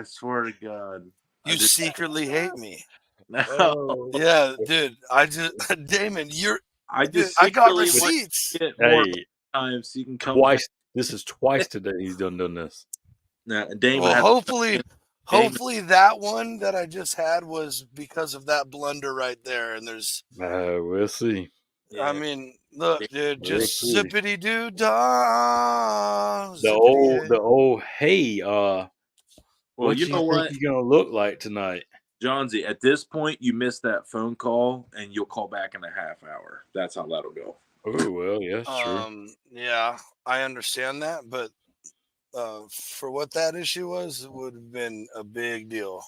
I swear to God. You secretly hate me. No. Oh, Yeah, dude. I just Damon, I just I got secretly want receipts. to get more hey, times so you can come twice. This is twice today he's done this. back. Nah, Damon Well, has hopefully that one that I just had was because of that blunder right there. And there's, We'll see. I mean, look, dude, We'll just see. zippity doo dah. The old hey, well, what you you know think what, you're gonna look like tonight? Johnsy, at this point you missed that phone call and you'll call back in a half hour. That's how that'll go. Oh well, yeah, that's true. Yeah, I understand that, but for what that issue was, it would have been a big deal.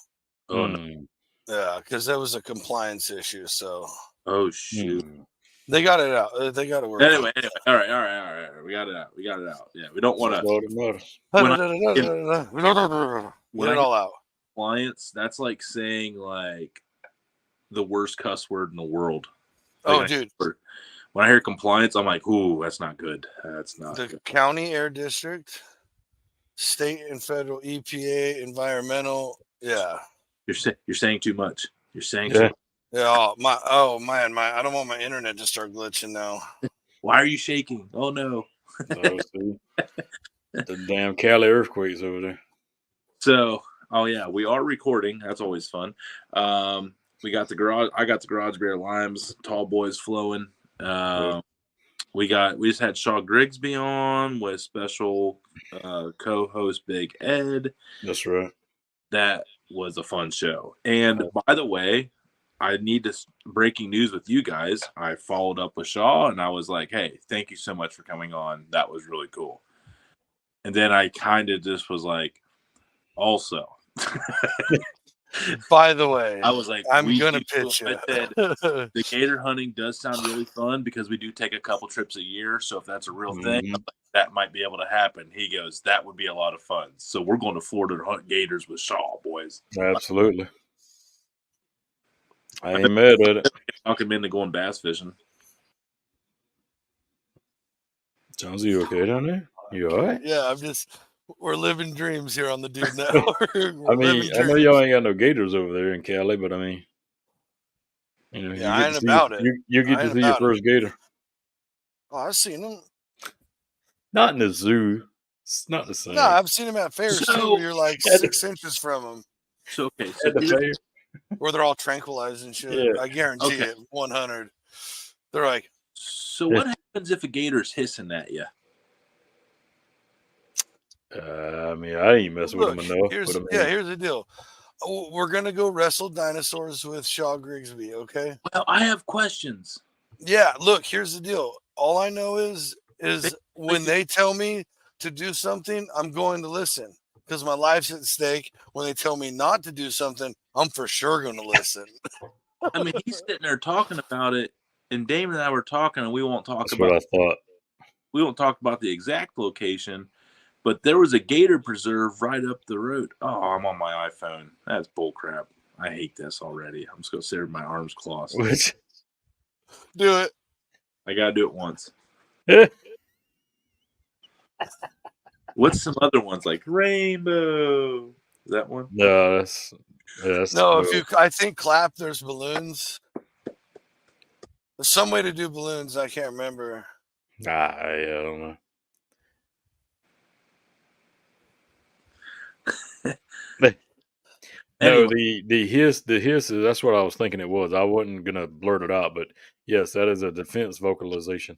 Oh no. Yeah, because that was a compliance issue. So Oh shoot. they got it out. They got it worked. Anyway, all right. We got it out. Yeah, we don't want to. Get it all out. Compliance, that's like saying like the worst cuss word in the world. Oh, dude. When I hear compliance, I'm like, ooh, that's not good. That's not the good. County Air District, state and federal EPA, environmental. Yeah. You're saying too much. You're saying too much. Yeah. Man, I don't want my internet to start glitching now. Why are you shaking? Oh no. The damn Cali earthquakes over there. So, oh yeah, we are recording. That's always fun. We got the garage. I got the Garage Bear Limes. Tall Boys flowing. We just had Shaw Grigsby on with special co-host Big Ed. That's right. That was a fun show. And by the way, I need this breaking news with you guys. I followed up with Shaw and I was like, hey, thank you so much for coming on. That was really cool. And then I kind of just was like, also. By the way, I was like, I'm going to pitch it. I said, the gator hunting does sound really fun because we do take a couple trips a year. So if that's a real thing, that might be able to happen. He goes, that would be a lot of fun. So we're going to Florida to hunt gators with Shaw, boys. Absolutely. I ain't mad at it. Talk him into going bass fishing. Jonesy, you okay down there? You all right? Yeah, we're living dreams here on the Dude Network. I mean, I know y'all ain't got no gators over there in Cali, but I mean, you know, yeah, I ain't about it. You get to see your first gator. Oh, I've seen them. Not in the zoo. It's not the same. No, I've seen them at fairs too. You're like 6 inches from them. So okay, at the fair, where they're all tranquilized and shit. Yeah. I guarantee it. 100. They're like. So what happens if a gator's hissing at you? I mean, I ain't messing with them enough. Here's the deal. We're gonna go wrestle dinosaurs with Shaw Grigsby. Okay. Well, I have questions. Yeah. Look, here's the deal. All I know is when they tell me to do something, I'm going to listen because my life's at stake. When they tell me not to do something, I'm for sure going to listen. I mean, he's sitting there talking about it, and Damon and I were talking, and we won't talk That's about. What I thought. We won't talk about the exact location, but there was a gator preserve right up the road. Oh, I'm on my iPhone. That's bullcrap. I hate this already. I'm just gonna sit with my arms crossed. Do it. I gotta do it once. What's some other ones like Rainbow? Is that one? No, that's no. I think clap. There's balloons. There's some way to do balloons. I can't remember. I don't know. No, the hiss is, that's what I was thinking it was. I wasn't gonna blurt it out, but yes, that is a defense vocalization.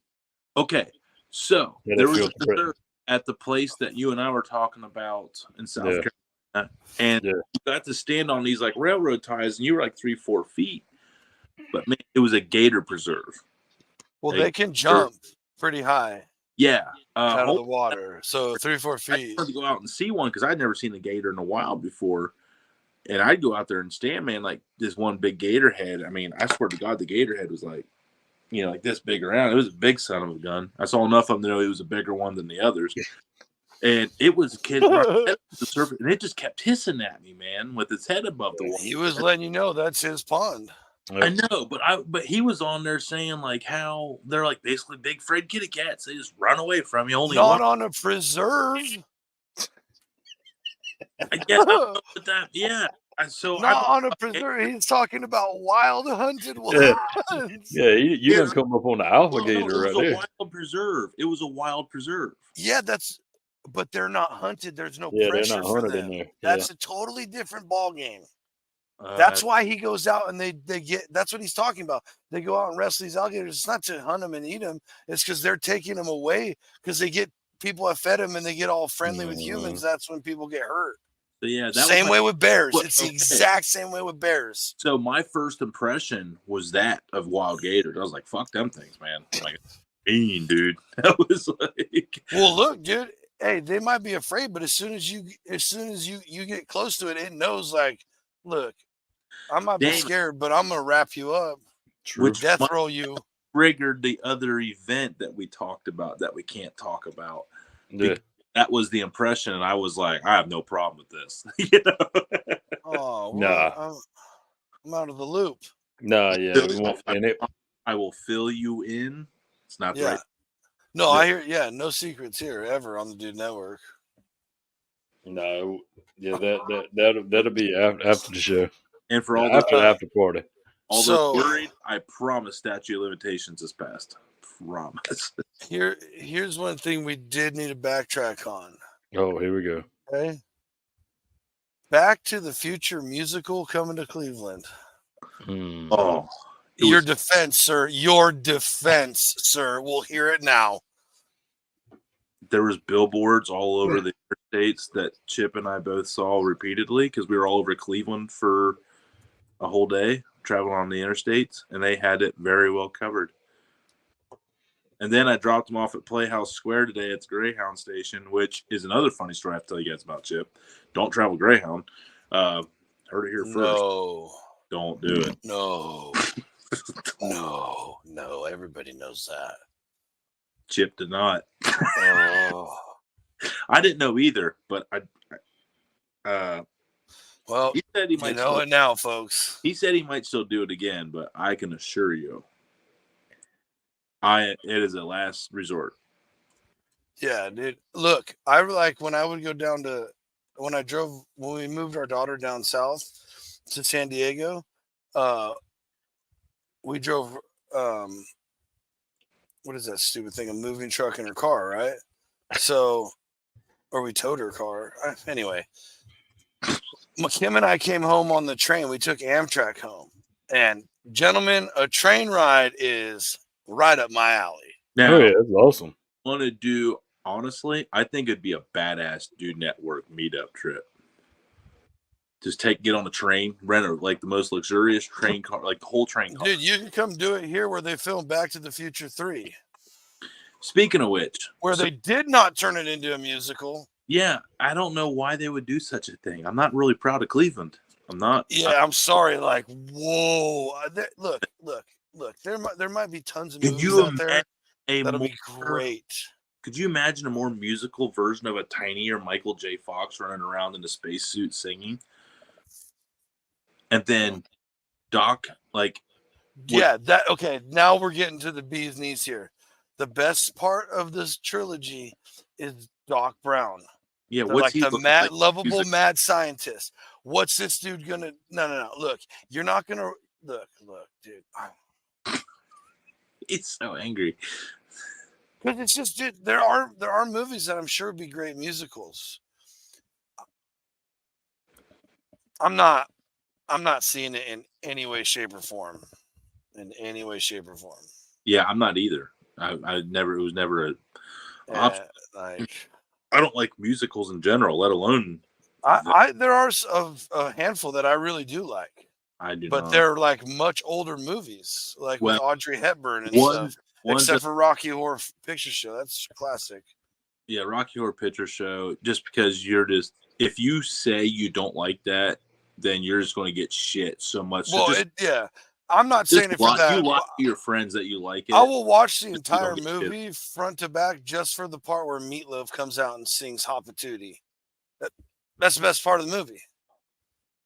Okay, so there was a preserve at the place that you and I were talking about in South Carolina, and you got to stand on these like railroad ties, and you were like 3-4 feet. But man, it was a gator preserve. Well, they can jump pretty high. Yeah, out of the water. So 3-4 feet. I wanted to go out and see one because I'd never seen a gator in a wild before. And I'd go out there and stand, man, like this one big gator head. I mean, I swear to God, the gator head was like, like this big around. It was a big son of a gun. I saw enough of them to know it was a bigger one than the others. And it was the surface, and it just kept hissing at me, man, with its head above the water. He was letting you know that's his pond. I know, but he was on there saying like how they're like basically big afraid kitty cats. They just run away from you. Only not on a preserve. Yeah, I don't know what that. Yeah, so Not on a preserve. He's talking about wild hunted Yeah, ones. yeah. You Yeah, done come up on the well, no, alligator it was right a there. wild preserve. It was a wild preserve. Yeah, but they're not hunted. There's no Yeah, they're not pressure for hunted in them. there. Yeah. That's a totally different ball game. Uh, That's why he goes out and they get. That's what he's talking about. They go out and wrestle these alligators. It's not to hunt them and eat them. It's because they're taking them away because they get people have fed them and they get all friendly with humans. That's when people get hurt. so yeah, that was Same way with bears. It's the okay. exact same way with bears. So my first impression was that of wild gators. I was like, "Fuck them things, man!" Like, mean dude. That was like, Well, look, dude. Hey, they might be afraid, but as soon as you get close to it, it knows like, look, I might be Damn. scared, but I'm gonna wrap you up, True. death roll you. triggered the other event that we talked about that we can't talk about. Yeah. That was the impression, and I was like, I have no problem with this. You know? Oh, Nah. well, I'm out of the loop. Nah, yeah. We won't, and it, I will fill you in. It's not the Yeah. right. No, I hear. Yeah, no secrets here ever on the Dude Network. no, yeah, that'll be after the show. And for all After those, the after party. all So- those worried, I promise statute of limitations is passed. Promise. Here's one thing we did need to backtrack on. Oh, here we go. Okay. Back to the Future musical coming to Cleveland. Hmm. Oh, it Your was- defense, sir. Your defense, sir. We'll hear it now. there was billboards all over the interstates that Chip and I both saw repeatedly because we were all over Cleveland for a whole day traveling on the interstates, and they had it very well covered. And then I dropped them off at Playhouse Square today at the Greyhound station, which is another funny story I have to tell you guys about, Chip. Don't travel Greyhound. Heard it here first. No. Don't do it. No. No. Everybody knows that. Chip did not. Oh. I didn't know either, but Well, he said he you might. know it now, folks. He said he might still do it again, but I can assure you, it is a last resort. Yeah, dude. Look, I like when I would go down to when we moved our daughter down south to San Diego, we drove what is that stupid thing? A moving truck in her car, right? So or we towed her car. Anyway. Kim and I came home on the train. We took Amtrak home. And gentlemen, a train ride is right up my alley. Now, Oh, yeah, that's awesome. want to do honestly, I think it'd be a badass Dude Network meetup trip. Just get on the train, rent like the most luxurious train car, like the whole train car. Dude, you can come do it here where they filmed Back to the Future 3. Speaking of which, Where they did not turn it into a musical. yeah, I don't know why they would do such a thing. I'm not really proud of Cleveland. I'm not. Yeah, I'm sorry. Like, whoa. Look. There might be tons of Could movies you out there imagine that'll be great. Could you imagine a more musical version of a tinier Michael J. Fox running around in a spacesuit singing? And then Doc, like, Yeah, okay. Now we're getting to the bee's knees here. The best part of this trilogy is Doc Brown. yeah, They're what's like he the mad, like? lovable He's mad scientist. What's this dude gonna? No. Look, you're not gonna look, dude. It's so angry. Because it's just, dude. There are movies that I'm sure would be great musicals. I'm not seeing it in any way, shape, or form. In any way, shape, or form. Yeah, I'm not either. I never. It was never a. Yeah, like I don't like musicals in general, let alone. there are a handful that I really do like. I do but not. they're like much older movies, like with Audrey Hepburn and stuff. Except for Rocky Horror Picture Show, that's classic. Yeah, Rocky Horror Picture Show. Just because you're just, if you say you don't like that, then you're just going to get shit so much. Well, so yeah, I'm not saying it for that. You lie to your friends that you like it. I will watch the entire movie front to back just for the part where Meatloaf comes out and sings Hopatootie. That's the best part of the movie.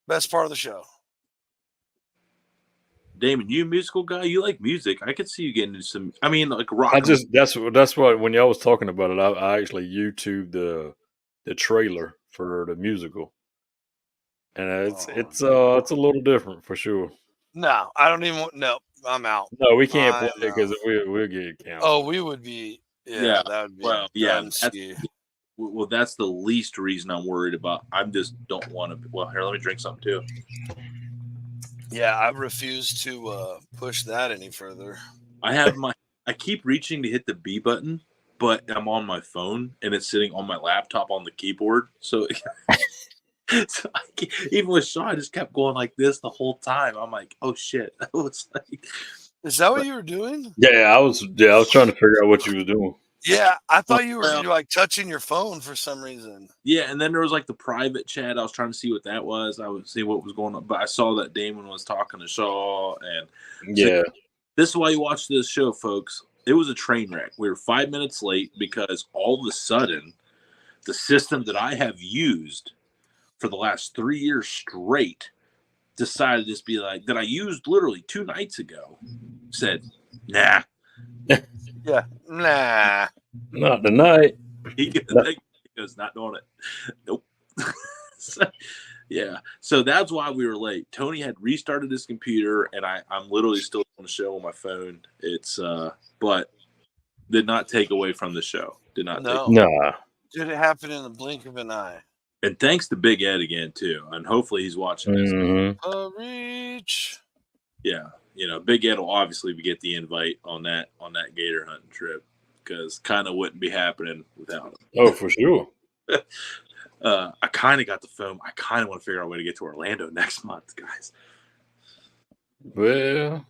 Best part of the show. Damon, you a musical guy? You like music? I could see you getting into some. I mean, like rock. That's what when y'all was talking about it, I actually YouTubed the trailer for the musical. and it's a little different for sure. No, I don't even. No, I'm out. No, we can't play I'm it because out. we'll get Oh, canceled. we would be. Yeah. Yeah, that would be Well, yeah. done. That's the least reason I'm worried about. I just don't want to. Well, here, let me drink something too. Yeah, I refuse to push that any further. I keep reaching to hit the B button, but I'm on my phone and it's sitting on my laptop on the keyboard. So, even with Shaw, I just kept going like this the whole time. I'm like, oh shit. It's like, Is that what but, you were doing? Yeah, I was trying to figure out what you was doing. Yeah, I thought you were well, like touching your phone for some reason. yeah, and then there was like the private chat. I was trying to see what that was. I would see what was going on, but I saw that Damon was talking to Shaw, and Yeah. this is why you watch this show, folks. It was a train wreck. We were 5 minutes late because all of a sudden, the system that I have used for the last 3 years straight decided to just be like, that I used literally 2 nights ago, said, nah. Yeah, nah. Not tonight. He goes, not doing it. Nope. So, yeah. So that's why we were late. Tony had restarted his computer, and I'm literally still on the show on my phone. It's but did not take away from the show. Did not take. Nah. Did it happen in the blink of an eye? And thanks to Big Ed again too, and hopefully he's watching this. Reach. Yeah, Big Ed will obviously get the invite on that gator hunting trip because kind of wouldn't be happening without him. Oh, for sure. I kind of got the phone. I kind of want to figure out a way to get to Orlando next month, guys. Well,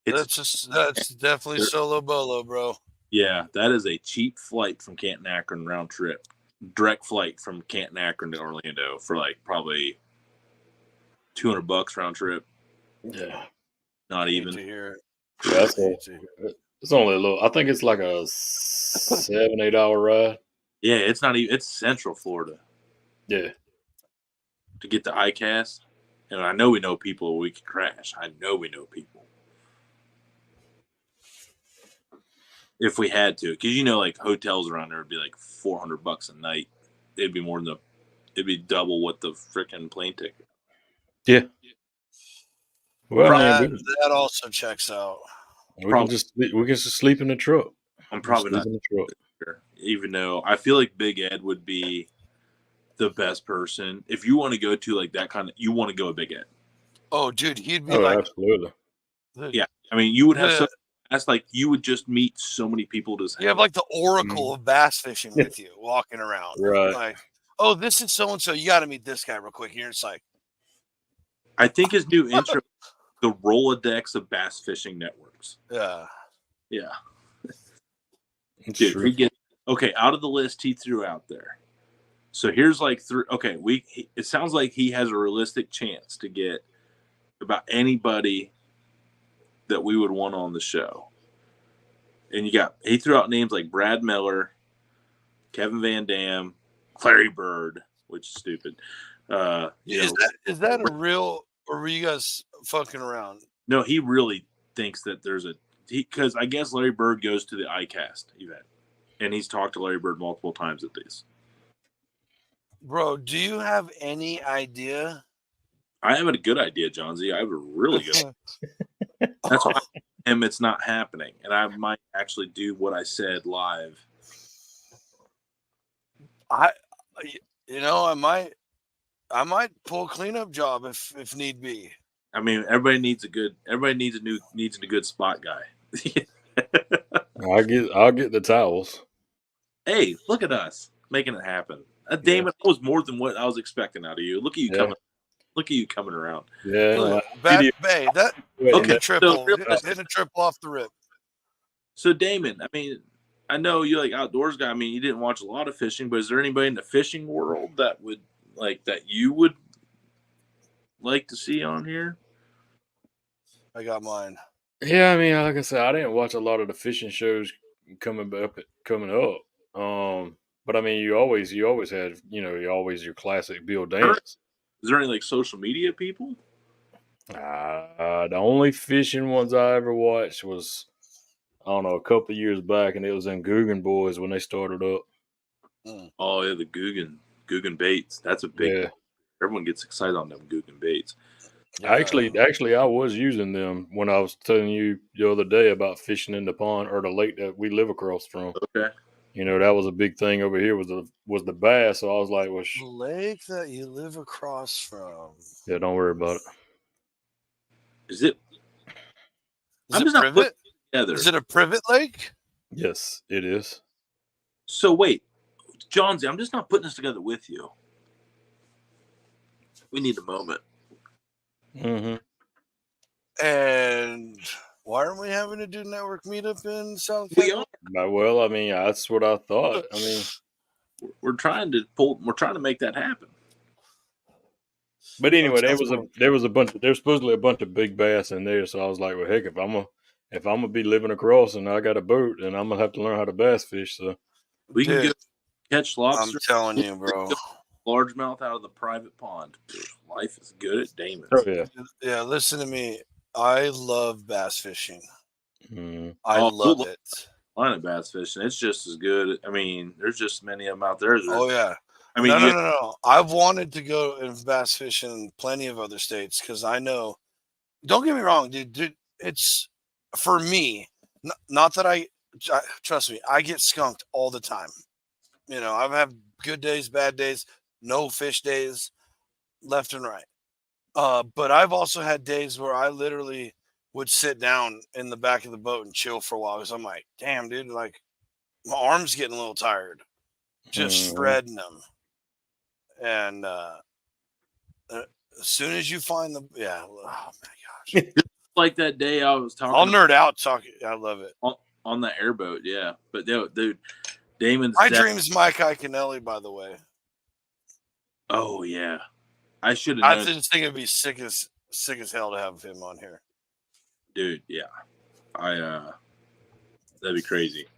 that's definitely solo bolo, bro. Yeah, that is a cheap flight from Canton Akron round trip. Direct flight from Canton Akron to Orlando for like probably $200 round trip. Yeah, not even. To hear it. Yeah, it's only a little. I think it's like a 7-8 hour ride. Yeah, it's not even. It's Central Florida. Yeah, to get to ICAST, and I know we know people we could crash. I know we know people. If we had to, because like hotels around there would be like $400 a night. It'd be it'd be double what the freaking plane ticket. Yeah. Well, that also checks out. We can just sleep in the truck. I'm probably not in the truck. Sure. Even though I feel like Big Ed would be the best person if you want to go to like that kind of. You want to go with Big Ed. Oh, dude, he'd be like, absolutely. Yeah, I mean, you would have. That's like you would just meet so many people. You have like the oracle of bass fishing with you walking around. Right. Like, oh, this is so and so. You got to meet this guy real quick. You're just like, I think his new intro, the Rolodex of bass fishing networks. Yeah. Yeah. Dude, he gets okay out of the list he threw out there. So here's like three. Okay, it sounds like he has a realistic chance to get about anybody that we would want on the show. And he threw out names like Brad Miller, Kevin Van Dam, Larry Bird, which is stupid. Is that a real, or were you guys fucking around? No, he really thinks that there's because I guess Larry Bird goes to the ICAST event, and he's talked to Larry Bird multiple times at these. Bro, do you have any idea? I have a good idea, John Z. I have a really good. That's why it's not happening, and I might actually do what I said live. I might pull a cleanup job if need be. I mean, everybody needs a good spot guy. I'll get the towels. Hey, look at us making it happen. Damon, that was more than what I was expecting out of you. Look at you coming. Look at you coming around. Yeah, Bay, that hitting a triple off the rip. So Damon, I mean, I know you're like outdoors guy. I mean, you didn't watch a lot of fishing, but is there anybody in the fishing world that would you would like to see on here? I got mine. Yeah, I mean, like I said, I didn't watch a lot of the fishing shows coming up. But I mean, you always had, your classic Bill Dance. Is there any like social media people? The only fishing ones I ever watched was, I don't know, a couple of years back, and it was in Guggen Boys when they started up. Oh yeah, the Guggen Baits. That's a big. Yeah. Everyone gets excited on them Googan baits. Actually, I was using them when I was telling you the other day about fishing in the pond or the lake that we live across from. Okay. You know, that was a big thing over here was the bass. So I was like, well, The lake that you live across from. yeah, don't worry about it. Is it? Is it privet? Together. Is it a privet lake? Yes, it is. So wait, Johnsy, I'm just not putting this together with you. We need a moment. Mm-hmm. And why aren't we having a dude network meetup in South We Carolina? are. Well, I mean, that's what I thought. I mean, we're trying to make that happen. But anyway, there's supposedly a bunch of big bass in there. So I was like, well, heck, if I'm gonna be living across and I got a boat, then I'm gonna have to learn how to bass fish. So we can go catch lobster. I'm telling you, bro. Largemouth out of the private pond. Life is good at Damon's. Oh yeah. Yeah, listen to me. I love bass fishing. Mm. I love it. Line of bass fishing. It's just as good. I mean, there's just many of them out there. Oh yeah. I mean, no. I've wanted to go and bass fish in plenty of other states because I know. Don't get me wrong, dude. It's for me. Not that I trust me. I get skunked all the time. You know, I've had good days, bad days, no fish days, left and right. But I've also had days where I literally would sit down in the back of the boat and chill for a while because I'm like, damn, dude, like my arm's getting a little tired, just shredding them. And as soon as you find the, oh my gosh, like that day I was talking. I'll nerd out talking. I love it on the airboat, yeah. But dude, Damon's. My dream is Mike Iaconelli, by the way. Oh yeah, I should have. I just think it'd be sick as hell to have him on here, dude. Yeah, that'd be crazy.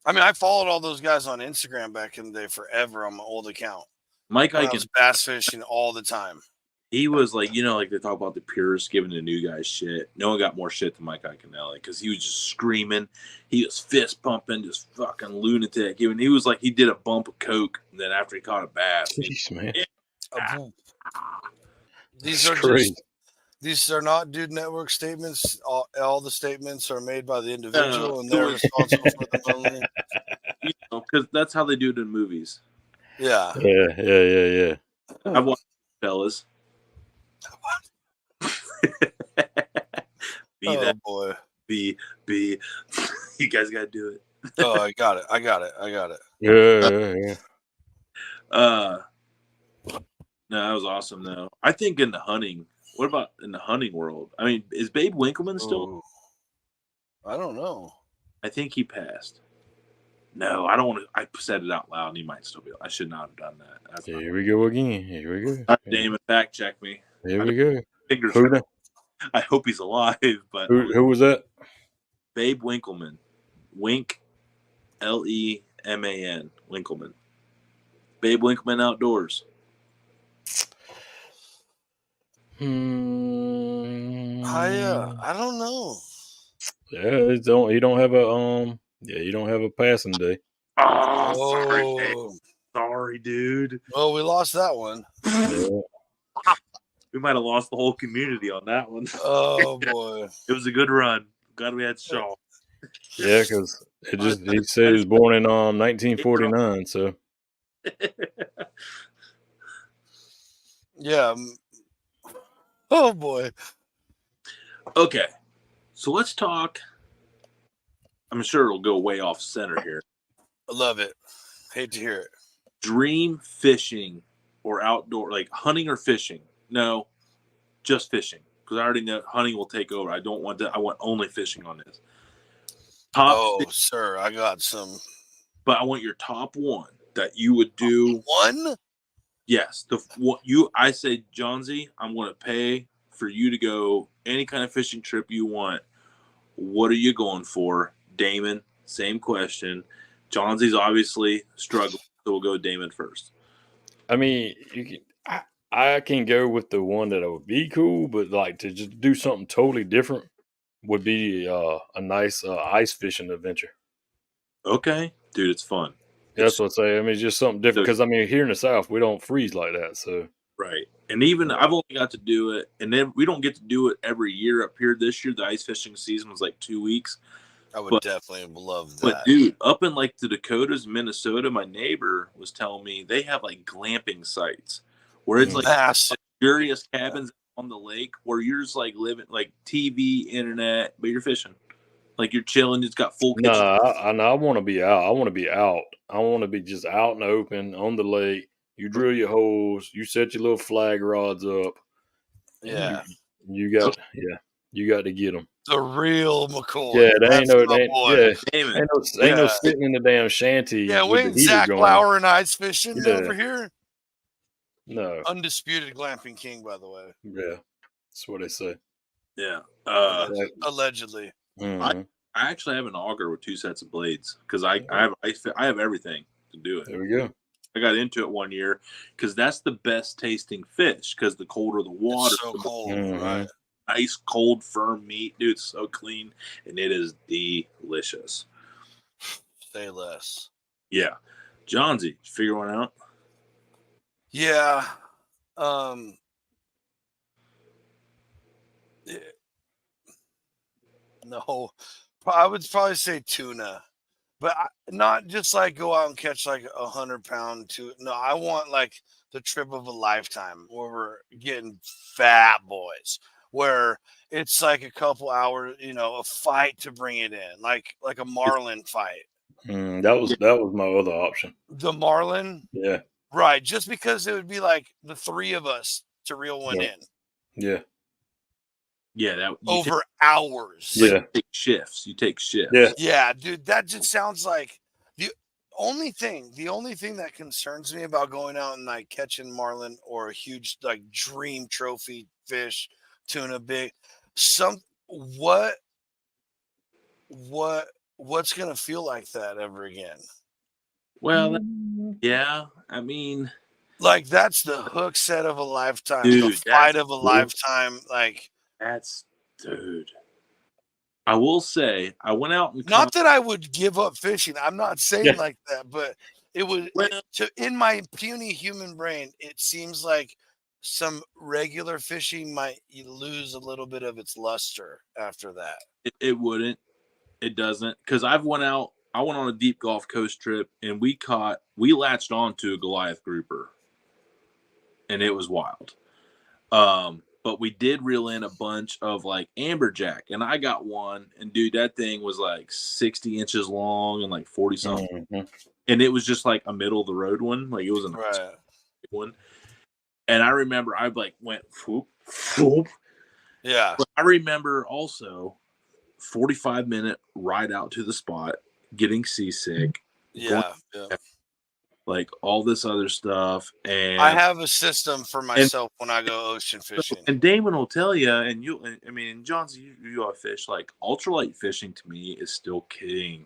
I mean, I followed all those guys on Instagram back in the day forever on my old account. Mike I was bass fishing all the time. He was like, like they talk about the purists giving the new guys shit. No one got more shit than Mike Iaconelli because he was just screaming. He was fist pumping, just fucking lunatic. Even he was like, he did a bump of coke, and then after he caught a bass. Jeez, man. These are not Dude Network statements. All the statements are made by the individual, and they're responsible for them only. Because that's how they do it in movies. Yeah. Yeah. I've watched fellas. Boy. Be. You guys gotta do it. Oh, I got it. Yeah. No, that was awesome though. I think in the hunting. What about in the hunting world? I mean, is Babe Winkleman still? I don't know. I think he passed. No, I don't want to. I said it out loud, and he might still be. I should not have done that. Here we go again. Here we go. Damon, fact check me. Here we go. Fingers. I hope he's alive. But who was that? Babe Winkleman. Wink, Leman. Winkleman. Babe Winkleman Outdoors. I don't know. Yeah, he don't have a passing day. Oh, sorry, dude. Well, we lost that one. Yeah. We might have lost the whole community on that one. Oh boy, it was a good run. Glad we had Shaw. Yeah, because he said he was born in 1949. So yeah. Oh boy. Okay, so let's talk. I'm sure it'll go way off center here. I love it. Hate to hear it. Dream fishing or outdoor, like hunting or fishing? No, just fishing. Because I already know hunting will take over. I don't want that. I want only fishing on this. Sir, I got some. But I want your top one that you would do. One? Yes. I say, Johnsy, I'm going to pay for you to go any kind of fishing trip you want. What are you going for? Damon, same question. Johnsy's obviously struggling, so we'll go Damon first. I mean, I can go with the one that would be cool, but like to just do something totally different would be a nice ice fishing adventure. Okay, dude, it's fun. That's what I say. I mean, it's just something different because I mean, here in the South, we don't freeze like that. So right. And even I've only got to do it, and then we don't get to do it every year up here. This year, the ice fishing season was like 2 weeks. I would definitely love that. But dude, up in like the Dakotas, Minnesota, my neighbor was telling me they have like glamping sites where it's like luxurious cabins on the lake where you're just like living like TV, internet, but you're fishing. Like you're chilling, it's got full kitchen. I want to be out. I want to be out. I want to be just out and open on the lake. You drill your holes. You set your little flag rods up. Yeah, you got to get them. The real McCoy. Yeah, ain't no Yeah. sitting in the damn shanty. Yeah, we with ain't the heater Zach going. Lauer and ice fishing over here. No, undisputed glamping king, by the way. Yeah, that's what they say. Yeah, allegedly. Mm-hmm. I actually have an auger with 2 sets of blades because I have everything to do it. There we go. I got into it one year because that's the best tasting fish because the colder the water, it's so cold, right? Ice cold, firm meat, dude. It's so clean and it is delicious. Say less. Yeah, Johnsy, figure one out. Yeah. No, I would probably say tuna, but not just like go out and catch like 100-pound tuna. No, I want like the trip of a lifetime where we're getting fat boys, where it's like a couple hours, a fight to bring it in, like a marlin fight. That was my other option. The marlin, yeah, right. Just because it would be like the 3 of us to reel one in. Yeah. Yeah, that over hours. Yeah, you take shifts. Yeah, dude, that just sounds like the only thing that concerns me about going out and like catching marlin or a huge like dream trophy fish, tuna, big, what's gonna feel like that ever again? Well, yeah, I mean, like that's the hook set of a lifetime, dude, the fight of a lifetime, like. Dude. I will say, I went out and not that I would give up fishing. I'm not saying like that, but it would. In my puny human brain, it seems like some regular fishing might lose a little bit of its luster after that. It wouldn't. It doesn't, because I went on a deep Gulf Coast trip and we latched onto a Goliath grouper, and it was wild. But we did reel in a bunch of like amberjack, and I got one, and dude, that thing was like 60 inches long and like 40 something, and it was just like a middle of the road one, like it was a one. And I remember I like went whoop, whoop. Yeah. But I remember also 45-minute ride out to the spot, getting seasick. Yeah. Like all this other stuff, and I have a system for myself when I go ocean fishing. And Damon will tell you, and Johnson, you all fish, like ultralight fishing to me is still king.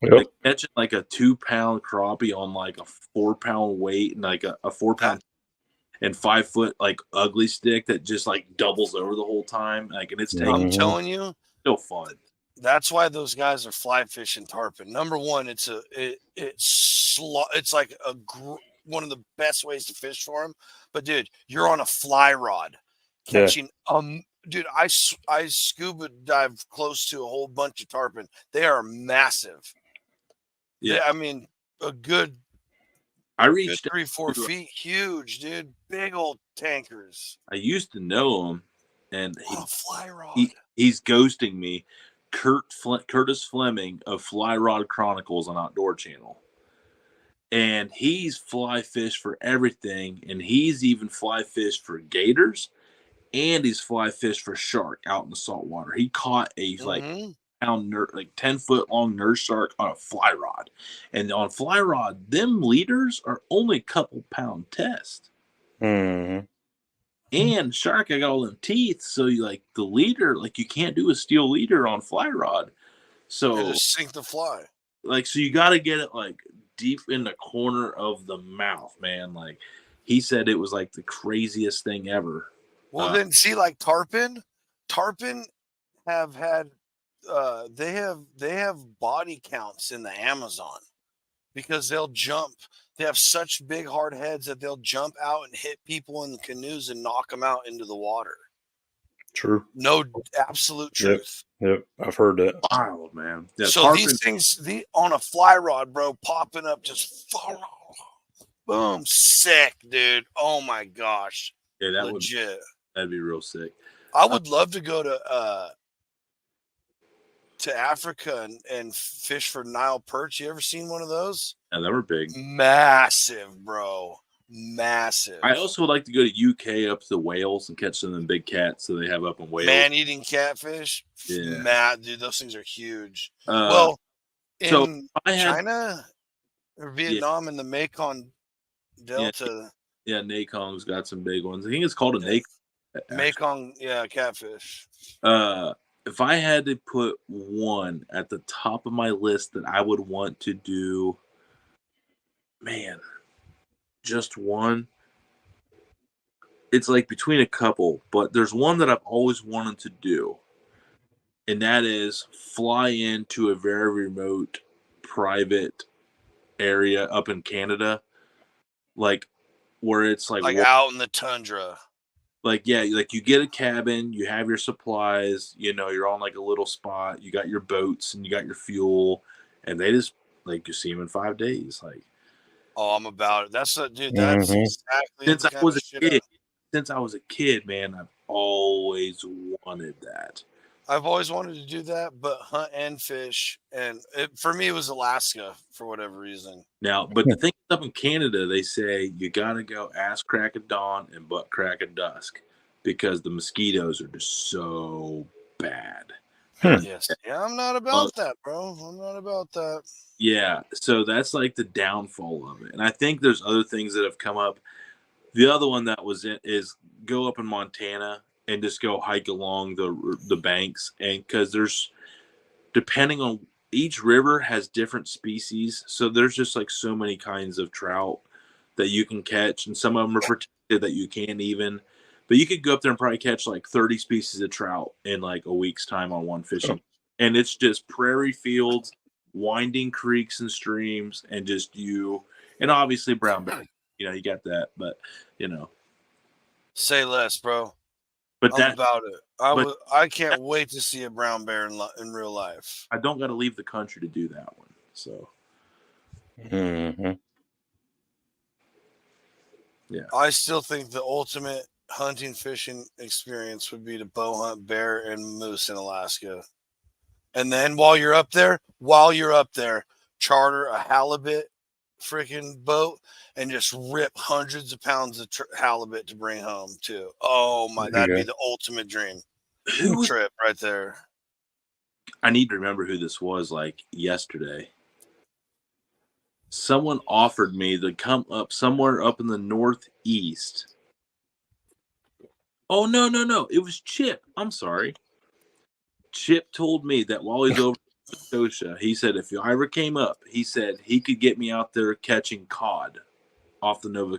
Yep. Like catching like a 2-pound crappie on like a 4-pound weight and like a 4-pound and 5-foot like ugly stick that just like doubles over the whole time. Like, and it's I'm telling you, still fun. That's why those guys are fly fishing tarpon. Number one, it's like one of the best ways to fish for them. But dude, you're on a fly rod catching. Dude, I scuba dive close to a whole bunch of tarpon. They are massive. Yeah, I mean a good. I reached 3-4 feet, huge, dude. Big old tankers. I used to know him, and fly rod. He's ghosting me. Curtis Fleming of Fly Rod Chronicles on Outdoor Channel, and he's fly fished for everything, and he's even fly fished for gators, and he's fly fished for shark out in the salt water. He caught a like 10-foot long nurse shark on a fly rod, and on fly rod, them leaders are only a couple pound test. And shark, I got all them teeth, so you like the leader, like you can't do a steel leader on fly rod. So you just sink the fly. Like, so you got to get it like deep in the corner of the mouth, man. Like he said, it was like the craziest thing ever. Well, then see, like tarpon have had they have body counts in the Amazon because they'll jump. They have such big hard heads that they'll jump out and hit people in canoes and knock them out into the water. True. No, absolute truth. Yep. I've heard that. Wild, man. Yeah, So these things, on a fly rod, bro, popping up, just boom, sick, dude. Oh my gosh, yeah, legit. That'd be real sick. I would love to go to Africa and fish for Nile perch. You ever seen one of those? Yeah, they were big. Massive, bro. Massive. I also would like to go to UK up to the whales and catch some of them big cats that they have up in Wales. Man-eating catfish. Yeah. Dude, those things are huge. So in China or Vietnam in the Mekong Delta. Yeah, Mekong's got some big ones. I think it's called a Mekong. Mekong, catfish. If I had to put one at the top of my list that I would want to do, man, just one. It's like between a couple, but there's one that I've always wanted to do, and that is fly into a very remote, private area up in Canada, like where it's like out in the tundra. Like, yeah, like you get a cabin, you have your supplies, you're on like a little spot, you got your boats and you got your fuel, and they just like you see them in 5 days. Like, oh, I'm about it. That's exactly since I was a kid, man, I've always wanted that. I've always wanted to do that, but hunt and fish. And for me, it was Alaska for whatever reason. Now, but the thing up in Canada, they say you got to go ass crack of dawn and butt crack of dusk because the mosquitoes are just so bad. Yes. Yeah, I'm not about that, bro. I'm not about that. Yeah. So that's like the downfall of it. And I think there's other things that have come up. The other one that was is go up in Montana and just go hike along the banks, and because there's, depending on, each river has different species, so there's just like so many kinds of trout that you can catch, and some of them are protected that you can't even, but you could go up there and probably catch like 30 species of trout in like a week's time on one fishing. And it's just prairie fields, winding creeks and streams, and just and obviously brown bear, you got that, but say less, bro. But I'm about it. I can't wait to see a brown bear in real life. I don't got to leave the country to do that one. So, yeah. I still think the ultimate hunting fishing experience would be to bow hunt bear and moose in Alaska. And then while you're up there, charter a halibut freaking boat and just rip hundreds of pounds of halibut to bring home too. Oh my, that'd be the ultimate dream trip right there. I need to remember who this was, like yesterday. Someone offered me to come up somewhere up in the Northeast. Oh, no. It was Chip. I'm sorry. Chip told me that while he's over in Scotia, he said if I ever came up, he said he could get me out there catching cod off Nova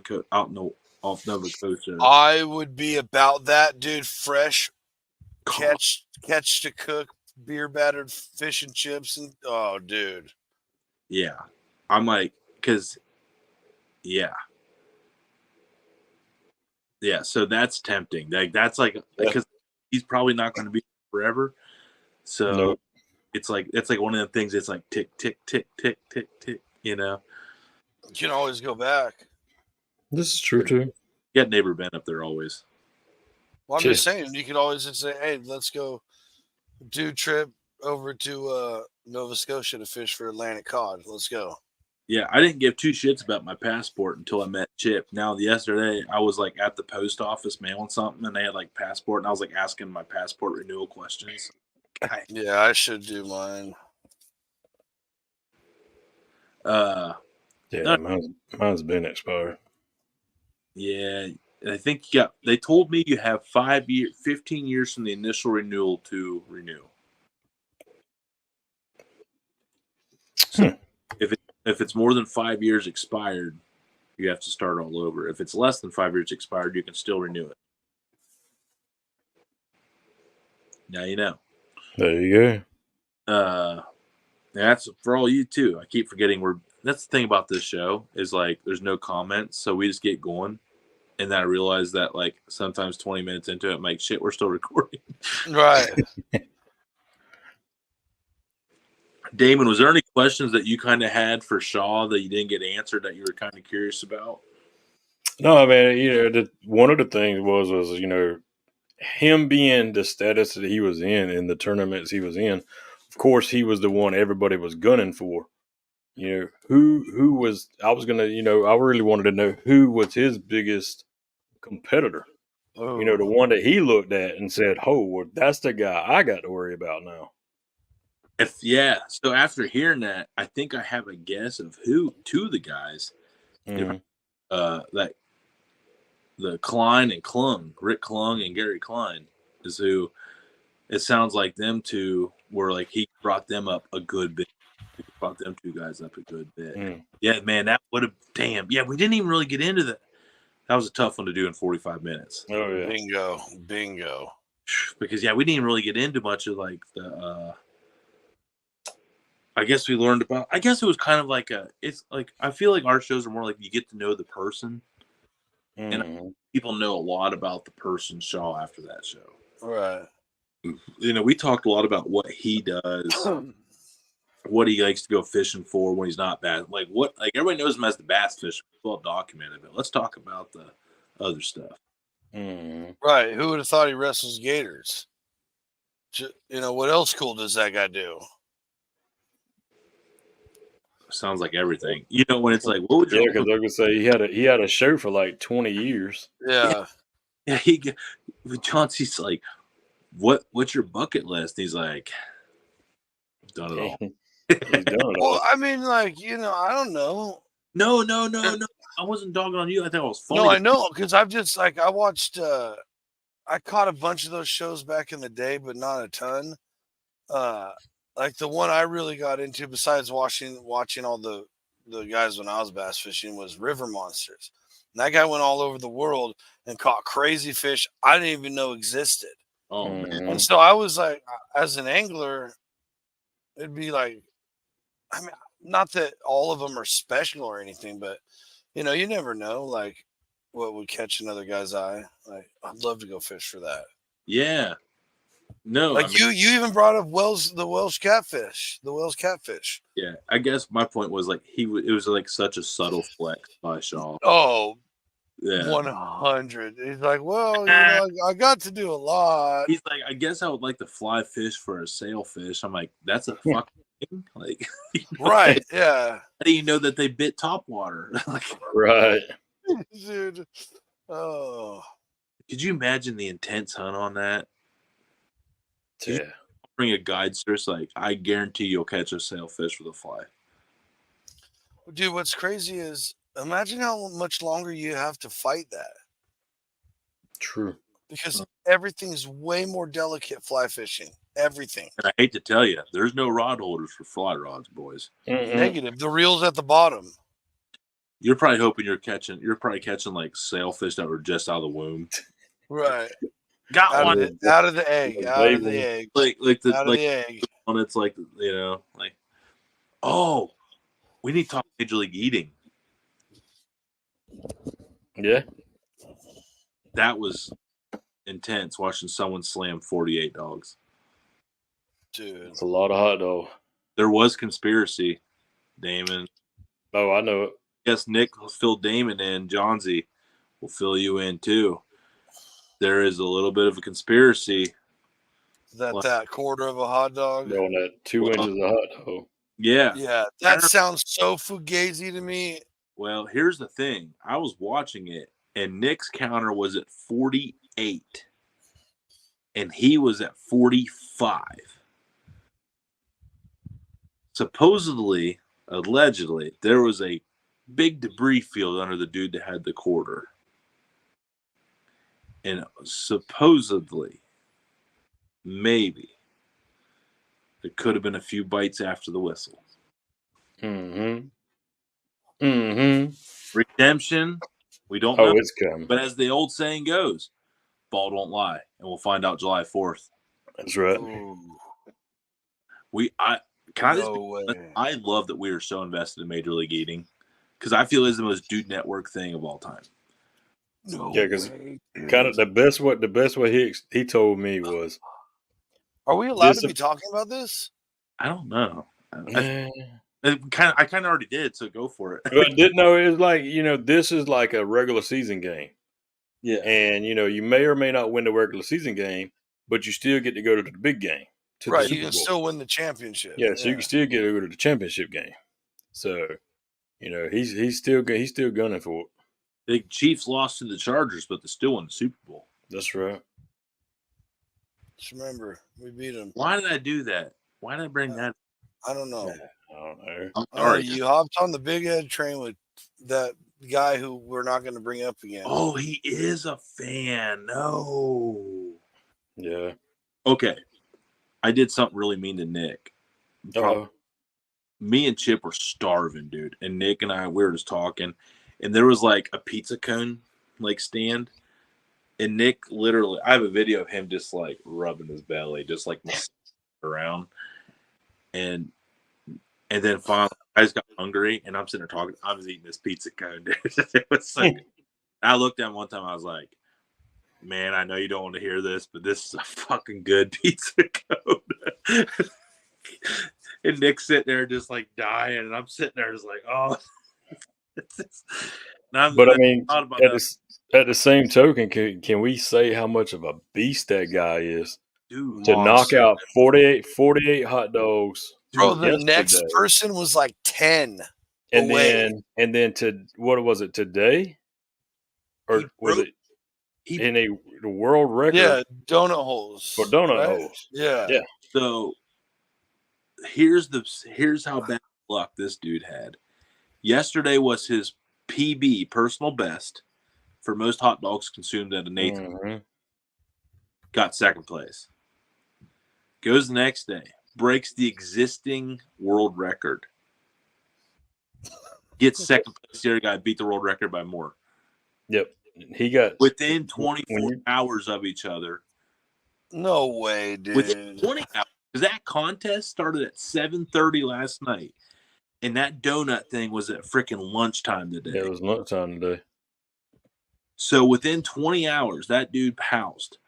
Scotia. I would be about that, dude. Fresh catch to cook, beer battered fish and chips, and oh, dude. Yeah, I'm like, because, yeah. So that's tempting. Like that's like because he's probably not going to be forever. So it's like one of the things. It's like tick tick tick tick tick tick. You can always go back. This is true too. You got neighbor Ben up there always. Well, I'm just saying you could always just say, "Hey, let's go do trip over to Nova Scotia to fish for Atlantic cod. Let's go." Yeah, I didn't give two shits about my passport until I met Chip. Now, yesterday, I was like at the post office mailing something, and they had like passport, and I was like asking my passport renewal questions. Yeah, I should do mine. Mine's been expired. Yeah, I think they told me you have 15 years from the initial renewal to renew. So if it's more than 5 years expired, you have to start all over. If it's less than 5 years expired, you can still renew it. Now you know. There you go. That's for all you too. I keep forgetting that's the thing about this show is like there's no comments, so we just get going. And then I realized that like sometimes 20 minutes into it, I'm like, shit, we're still recording. Right. Damon, was there any questions that you kind of had for Shaw that you didn't get answered that you were kind of curious about? No, I mean, one of the things was him being the status that he was in the tournaments he was in. Of course, he was the one everybody was gunning for. Who was I was gonna I really wanted to know who was his biggest competitor. The one that he looked at and said, "Oh, well, that's the guy I got to worry about now." So after hearing that, I think I have a guess of who two of the guys, that the Klein and Klung, Rick Klung and Gary Klein, is who. It sounds like them two were like he brought them up a good bit. He brought them two guys up a good bit. Yeah, man, that would have Yeah, we didn't even really get into that. That was a tough one to do in 45 minutes. Oh yeah, bingo. Because we didn't even really get into much of like the. I guess we learned about. I guess it was kind of like it's like I feel like our shows are more like you get to know the person, and people know a lot about the person Shaw after that show. Right. We talked a lot about what he does, what he likes to go fishing for when he's not bad. Like everybody knows him as the bass fisher, well documented. But let's talk about the other stuff. Right. Who would have thought he wrestles gators? What else cool does that guy do? – Sounds like everything. When it's like, what would you? Yeah, because I was gonna say he had a show for like 20 years. Yeah. Yeah. Chauncey's like, what's your bucket list? He's like, done it all. He's done it all. Well, I mean, like, I don't know. No. I wasn't dogging on you. I thought it was funny. No, I know, because I've just like I watched. I caught a bunch of those shows back in the day, but not a ton. Like the one I really got into, besides watching all the guys when I was bass fishing, was River Monsters. And that guy went all over the world and caught crazy fish I didn't even know existed. Oh man! And so I was like, as an angler, it'd be like, I mean, not that all of them are special or anything, but you never know, like what would catch another guy's eye. Like, I'd love to go fish for that. Yeah. No, like you even brought up the Welsh catfish. Yeah, I guess my point was like it was like such a subtle flex by Shaw. Oh, yeah, 100. He's like, well, I got to do a lot. He's like, I guess I would like to fly fish for a sailfish. I'm like, that's a fucking thing. Like, right? Yeah. How do you know that they bit topwater? Like, right, dude. Oh, could you imagine the intense hunt on that? Yeah. Bring a guide source, like I guarantee you'll catch a sailfish with a fly. Dude, what's crazy is imagine how much longer you have to fight that. True. Because everything's way more delicate fly fishing. Everything. And I hate to tell you, there's no rod holders for fly rods, boys. Negative. The reel's at the bottom. You're probably hoping you're probably catching like sailfish that were just out of the womb. Right. Got out one out of the egg. Out of the egg. Like the out of the egg. When it's like, like, oh, we need to talk Major League Eating. Yeah. That was intense watching someone slam 48 dogs. Dude. It's a lot of hot dog. There was conspiracy, Damon. Oh, I know it. Yes, Nick will fill Damon in. Johnsy will fill you in too. There is a little bit of a conspiracy. That quarter of a hot dog? On that 2 inches of hot dog. Yeah. Yeah, that sounds so fugazi to me. Well, here's the thing. I was watching it, and Nick's counter was at 48, and he was at 45. Supposedly, allegedly, there was a big debris field under the dude that had the quarter. And supposedly, maybe, there could have been a few bites after the whistle. Redemption, we don't know. Oh, it's coming. But as the old saying goes, ball don't lie. And we'll find out July 4th. That's right. Can I just No be, way. I love that we are so invested in Major League Eating because I feel it's the most Dude Network thing of all time. No Yeah, because way. kind of the best way he told me was Are we allowed to be talking about this? I don't know. eh, I kind of already did, so go for it. but didn't know it was like, this is like a regular season game. Yeah. And you may or may not win the regular season game, but you still get to go to the big game, to the Right, you Super can Bowl. still win the championship. Yeah, so you can still get to go to the championship game. So, he's still gunning for it. The Chiefs lost to the Chargers, but they still won the Super Bowl. That's right. Just remember, we beat them. Why did I do that? Why did I bring that? I don't know. I don't know. I'm sorry. You hopped on the Big Ed train with that guy who we're not going to bring up again. Oh, he is a fan. No. Yeah. Okay. I did something really mean to Nick. Me and Chip were starving, dude. And Nick and I, we were just talking. And there was like a pizza cone like stand. And Nick literally, I have a video of him just like rubbing his belly, just like around. And then finally, I just got hungry, and I'm sitting there talking. I was eating this pizza cone, dude. It was so good. I looked at him one time. I was like, "Man, I know you don't want to hear this, but this is a fucking good pizza cone." And Nick's sitting there just like dying, and I'm sitting there just like, "Oh." But I mean, at the same token, can we say how much of a beast that guy is? Dude, to knock out 48 hot dogs. Bro, the next person was like 10 and away. then to what was it today? Or was it in a world record? Yeah, donut holes. For donut holes. Yeah. Yeah. So here's how bad luck this dude had. Yesterday was his PB, personal best, for most hot dogs consumed at a Nathan. Mm-hmm. Got second place. Goes the next day, breaks the existing world record. Gets second place. The other guy beat the world record by more. Yep. He got within 24 hours of each other. No way, dude. Within 20 hours. Because that contest started at 7:30 last night. And that donut thing was at freaking lunchtime today. Yeah, it was lunchtime today. So within 20 hours, that dude housed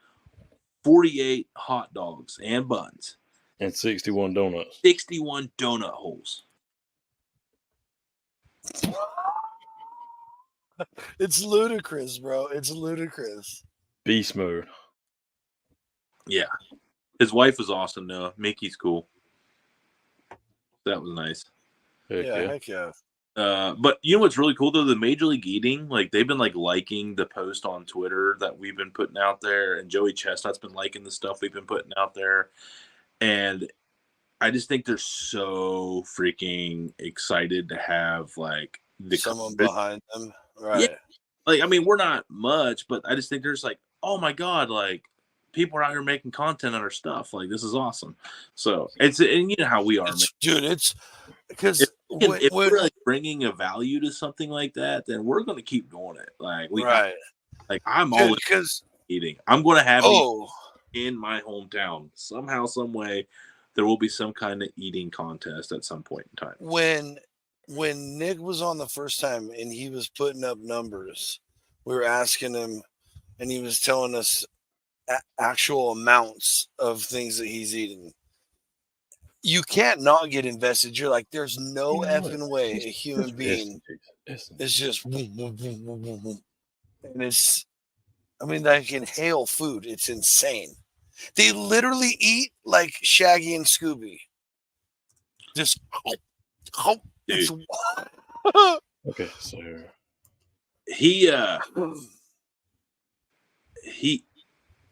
48 hot dogs and buns. And 61 donuts. 61 donut holes. It's ludicrous, bro. It's ludicrous. Beast mode. Yeah. His wife was awesome, though. Mickey's cool. That was nice. Heck yeah. But you know what's really cool though? The Major League Eating, like they've been like liking the post on Twitter that we've been putting out there, and Joey Chestnut's been liking the stuff we've been putting out there, and I just think they're so freaking excited to have like someone behind them, right? Yeah. Like I mean, we're not much, but I just think there's like, oh my god, like people are out here making content on our stuff. Like this is awesome. So and you know how we are, dude. It's because if we're like bringing a value to something like that, then we're going to keep doing it. Like like I'm all because eating. I'm going to have it in my hometown somehow, some way. There will be some kind of eating contest at some point in time. When Nick was on the first time and he was putting up numbers, we were asking him, and he was telling us actual amounts of things that he's eating. You can't not get invested. You're like, there's no effing way a human being is just and it's, I mean, they can inhale food. It's insane. They literally eat like Shaggy and Scooby. Just okay, so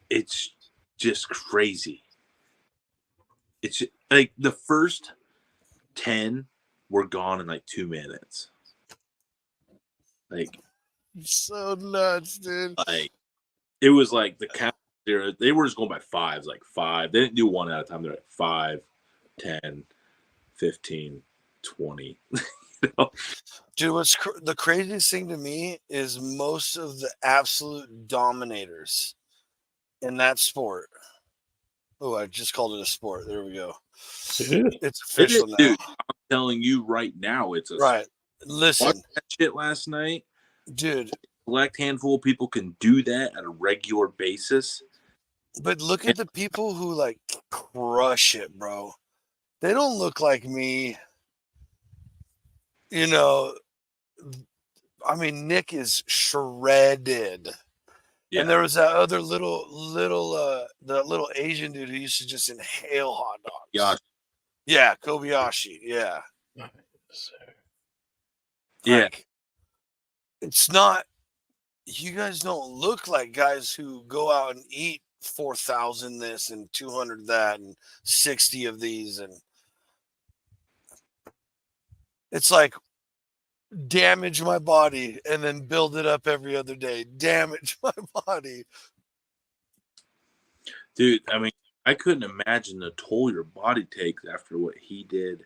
it's just crazy. It's like the first 10 were gone in like 2 minutes. Like so nuts, dude. Like it was like the count there. They were just going by fives, like 5. They didn't do one at a time. They're like 5, 10, 15, 20. You know? Dude, what's the craziest thing to me is most of the absolute dominators in that sport Oh, I just called it a sport. There we go. It is. It's It is, official now. dude. I'm telling you right now, it's a Right. watch Listen, that shit last night. dude. Select handful of people can do that at a regular basis. But look at the people who like crush it, bro. They don't look like me. You know, I mean, Nick is shredded. Yeah. And there was that other the little Asian dude who used to just inhale hot dogs. Gosh. Yeah, Kobayashi. Yeah. So, Yeah. Like, it's not, you guys don't look like guys who go out and eat 4,000 this and 200 that and 60 of these. And it's like, damage my body and then build it up every other day. Damage my body. Dude, I mean, I couldn't imagine the toll your body takes after what he did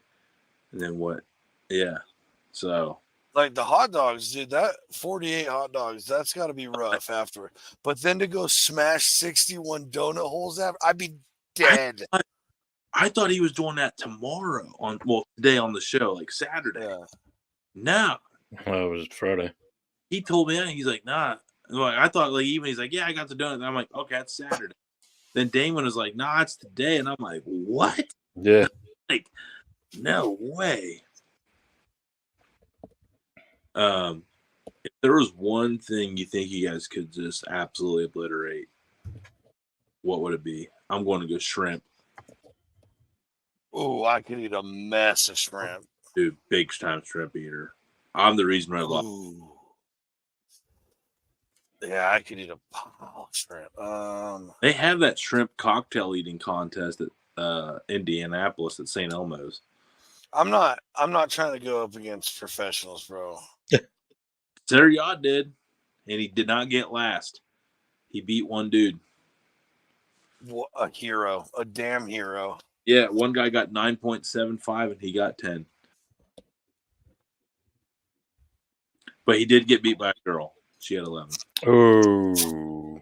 and then what. Yeah. So, Like the hot dogs, dude, that 48 hot dogs, that's got to be rough after. But then to go smash 61 donut holes after, I'd be dead. I thought he was doing that tomorrow today on the show, like Saturday. Yeah. No. it was Friday. He told me that. He's like, nah. Like, I thought, like, even he's like, yeah, I got the donut. And I'm like, okay, that's Saturday. Then Damon was like, nah, it's today. And I'm like, what? Yeah. Like, no way. If there was one thing you think you guys could just absolutely obliterate, what would it be? I'm going to go shrimp. Oh, I could eat a mess of shrimp. Dude, big time shrimp eater. I'm the reason I love. Ooh. Yeah, I could eat a pile of shrimp. They have that shrimp cocktail eating contest at Indianapolis at St. Elmo's. I'm not trying to go up against professionals, bro. Sarah Yacht did, and he did not get last. He beat one dude. What a hero, a damn hero. Yeah, one guy got 9.75 and he got 10. But he did get beat by a girl. She had 11. Oh.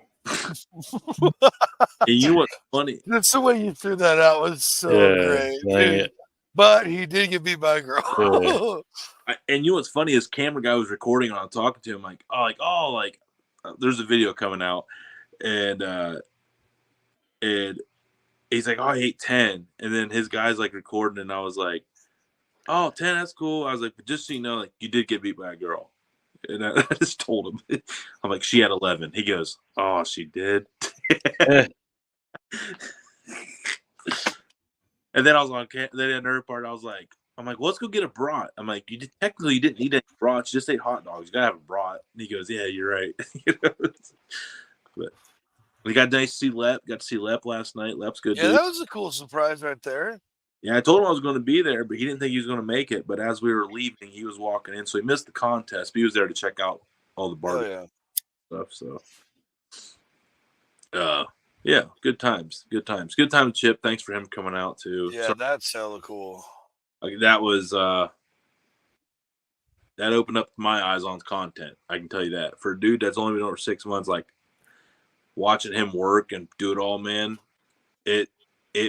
And you know what's funny? That's the way you threw that out was so great. Dang it. But he did get beat by a girl. Yeah. And you know what's funny is camera guy was recording and I'm talking to him like, there's a video coming out and he's like, oh, I ate 10. And then his guy's like recording and I was like, oh, 10, that's cool. I was like, but just so you know, like you did get beat by a girl. And I just told him, I'm like, she had 11. He goes, oh, she did. And then I was on. Then another part, I'm like, well, let's go get a brat. I'm like, technically you didn't eat any brats, you just ate hot dogs. You gotta have a brat. And he goes, yeah, you're right. But we got nice to see Lep. Got to see Lep last night. Lep's good. Yeah, dude. that was a cool surprise right there. Yeah, I told him I was going to be there, but he didn't think he was going to make it. But as we were leaving, he was walking in, so he missed the contest. But he was there to check out all the barbecue stuff. So, yeah, good times. Good time, Chip. Thanks for him coming out too. Yeah, that's hella cool. That was that opened up my eyes on content. I can tell you that. For a dude that's only been over 6 months, like watching him work and do it all, man, it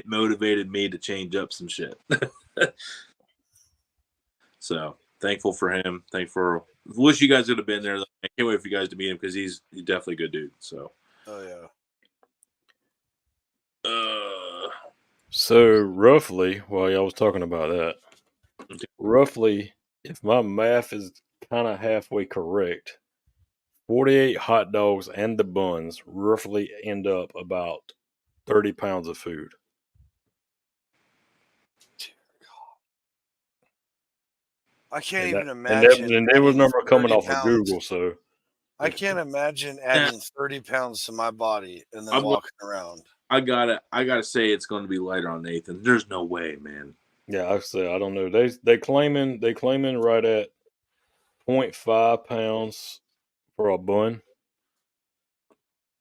motivated me to change up some shit. So thankful for him. Wish you guys would have been there. I can't wait for you guys to meet him because he's definitely a good dude. So. Oh yeah. So roughly, while y'all was talking about that, roughly, if my math is kind of halfway correct, 48 hot dogs and the buns roughly end up about 30 pounds of food. I can't even imagine. And there was number coming off of Google, so I can't imagine adding 30 pounds to my body and then walking around. I gotta say it's going to be lighter on Nathan. There's no way, man. Yeah, I said I don't know. They claiming right at 0.5 pounds for a bun.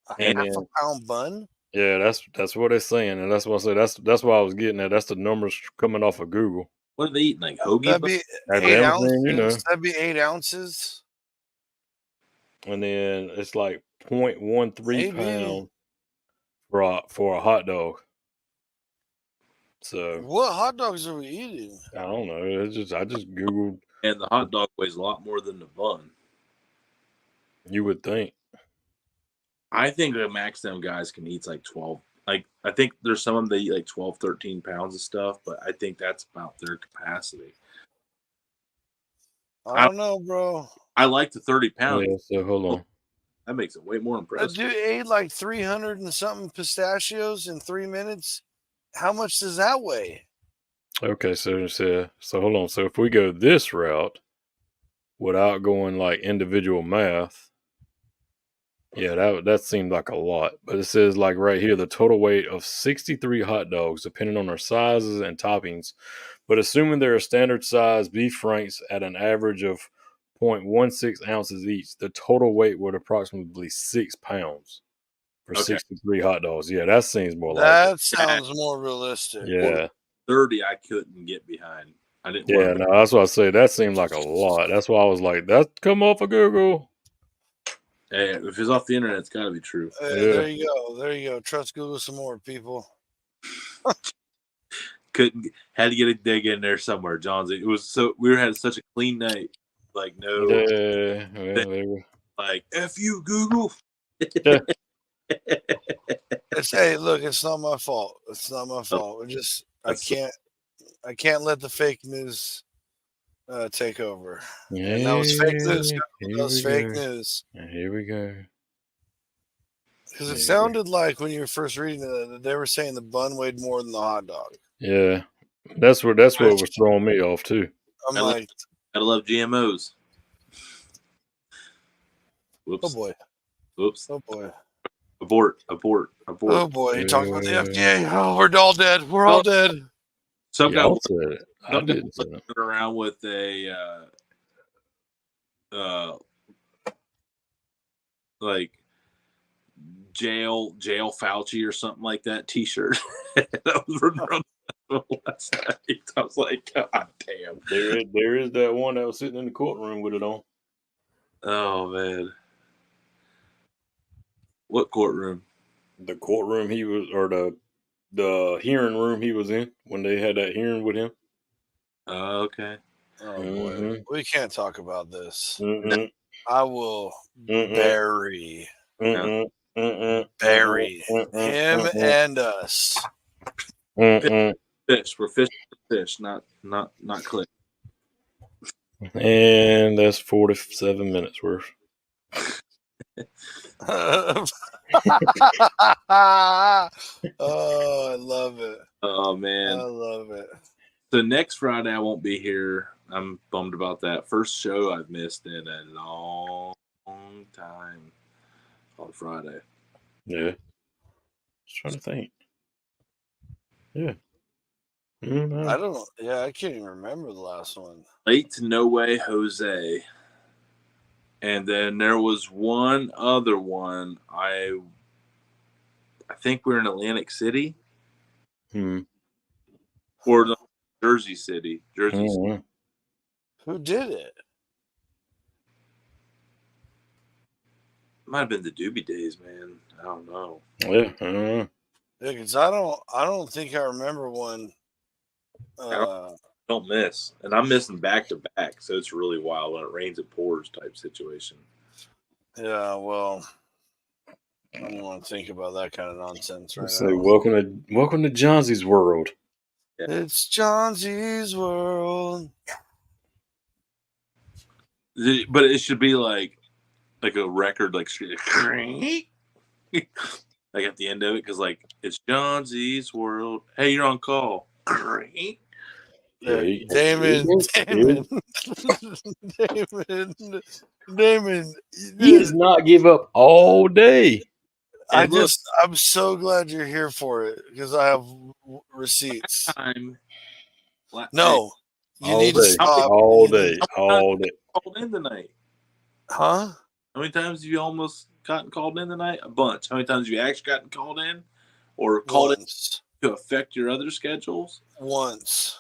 Half a pound bun? Yeah, that's what they're saying, and that's what I said. That's why I was getting at. That's the numbers coming off of Google. What are they eating? Like hoagie? That'd be 8 ounces. That'd be 8 ounces. And then it's like 0.13 pound for a hot dog. So What hot dogs are we eating? I don't know. I just Googled. And the hot dog weighs a lot more than the bun. You would think. I think the max them guys can eat like 12. Like, I think there's some of them that eat like 12, 13 pounds of stuff, but I think that's about their capacity. I don't know, bro. I like the 30 pound. Yeah, so hold on. That makes it way more That impressive. dude ate like 300 and something pistachios in 3 minutes. How much does that weigh? Okay, so hold on. So if we go this route without going like individual math, yeah, that seemed like a lot. But it says like right here, the total weight of 63 hot dogs, depending on their sizes and toppings. But assuming they're a standard size beef franks at an average of 0.16 ounces each, the total weight would approximately 6 pounds for 63 hot dogs. Yeah, that seems more like it. That sounds more realistic. Yeah. 30 I couldn't get behind. I didn't Yeah, want to. no, that's what I say. That seemed like a lot. That's why I was like, that come off of Google. Hey, if it's off the internet, it's got to be true. Yeah. There you go. There you go. Trust Google some more, people. Had to get a dig in there somewhere, John's. It was so we had such a clean night. Like no, Yeah, well, they were. like F you, Google. Yeah. Hey, look, it's not my fault. It's not my fault. I can't let the fake news take over. Yeah, And that was fake news. That here was we fake go. news. And here we go. Because it sounded like when you were first reading it, that they were saying the bun weighed more than the hot dog. Yeah, that's what was throwing me off too. I'm like, Gotta love GMOs. Whoops. oh boy, Whoops. oh boy, Abort. oh boy. He talked about the FDA. Oh, we're all dead. We're all dead. Some guy said it. I didn't say it. around with a like jail Fauci or something like that T-shirt. That was running around last night. I was like, God damn. There is that one that was sitting in the courtroom with it on. Oh man. What courtroom? The courtroom he was, or the hearing room he was in when they had that hearing with him. Okay. Oh boy, we can't talk about this. Mm-mm. I will Mm-mm. bury Mm-mm. Mm-mm. bury Mm-mm. him Mm-mm. and us. Mm-mm. Fish. We're fishing for fish, not click. And that's 47 minutes worth. Oh, I love it. Oh man. I love it. So next Friday I won't be here. I'm bummed about that. First show I've missed in a long time on Friday. Yeah. Just trying to think. Yeah. Mm-hmm. I don't. Yeah, I can't even remember the last one. Late to No Way Jose. And then there was one other one. I think we were in Atlantic City or no, Jersey City. Mm-hmm. Who did it? Might have been the Doobie Days, man. I don't know. Yeah. Mm-hmm. Yeah, because I don't think I remember one. Don't miss. And I'm missing back to back, so it's really wild. When it rains, it pours type situation. Yeah, well, I don't want to think about that kind of nonsense right So now. welcome to Johnson's world. Yeah. It's Johnson's world. But it should be like a record, like like at the end of it, because like it's Johnson's world. Hey, you're on call. Damon. He does not give up all day. I'm so glad you're here for it because I have receipts. No, you need to stop all day. All day. Called in tonight, huh? How many times have you almost gotten called in tonight? A bunch. How many times have you actually gotten called in, or called in to affect your other schedules? Once.